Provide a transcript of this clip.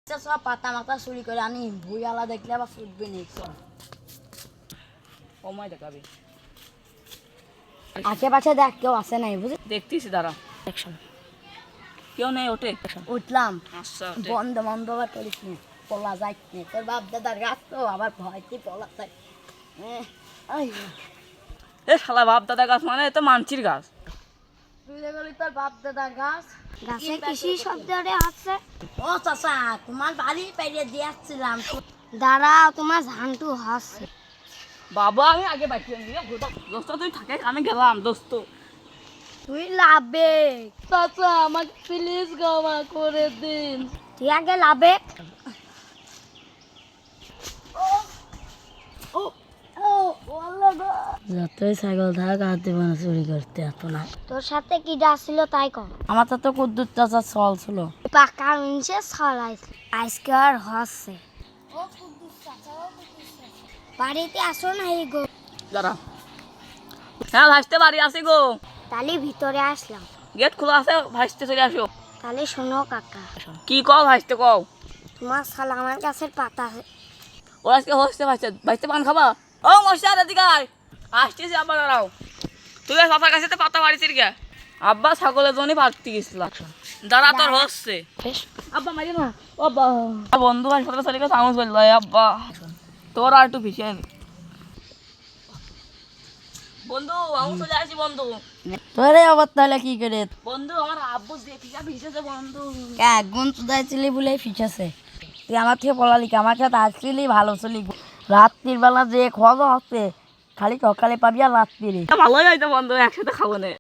সব পাতা মাথা চুরি করে আনি ভুইয়ালা দেখলে আবার ফুটবে নি সময় দেখাবি আশেপাশে দেখ কেউ আসে নাই বুঝলি দেখতেছি দাঁড়া কেউ নেই ওঠে উঠলাম আচ্ছা বন্ধ বন্ধ আবার করিস নি পলা যাইস নি তোর বাপ দাদার গাছ তো আবার ভয়তে পলা যাই এ শালা বাপ দাদা গাছ মানে তো মানচির গাছ তুই দেখলি তোর বাপ দাদার গাছ গাছে কৃষি শব্দ আছে। ও চাচা তোমার বাড়ি পেরিয়ে দিয়ে আসছিলাম দাঁড়াও, তোমার ঝান্টু হাসছে। বাবা আমি আগে বাইক দোস্ত তুই থাকে আমি গেলাম দোস্ত তুই লাভে, চাচা আমাকে প্লিজ ক্ষমা করে দিন তুই আগে লাভে। যতই ছাগল থাক আর দেব না চুরি করতে এত না তোর সাথে কি যা ছিল তাই কর। আমার তো কুদ্দুর চাচা চল ছিল পাকা মিনছে ছড়াইছে আজকে আর হচ্ছে। বাড়িতে আসো না এই গো। দাঁড়া হ্যাঁ ভাসতে বাড়ি আসি গো তাহলে ভিতরে আসলাম। গেট খোলা আছে ভাসতে চলে আসো তাহলে শোনো কাকা, কি কও ভাসতে কও তোমার শালা আমার গাছের পাতা ওর আজকে হচ্ছে ভাসতে ভাসতে পান খাবা ও মশার এদিকে আয় আসতেছি আব্বা দাঁড়াও তুই পাপার কাছে তো পাতা বাড়িছিস গে আব্বা ছাগলের জন্য পারতে গেছিলাম দাঁড়া তোর হচ্ছে আব্বা মারি না আব্বা বন্ধু হাসপাতালে চলে গেছে আমি বললো আব্বা তোর আর একটু ভিসেন বন্ধু আমি চলে আসি বন্ধু তোরে আবার তাহলে কি করে বন্ধু আমার আব্বু দেখিয়া ভিসেছে বন্ধু একগুণ চুদাইছিলি বলে ফিচেছে তুই আমার থেকে পড়ালি আমার সাথে আসছিলি ভালো ছিলি রাত্রির বেলা যে খাওয়া হচ্ছে খালি সকালে পাবি আর রাত্রিরে ভালোই হয়তো বন্ধু একসাথে খাবো না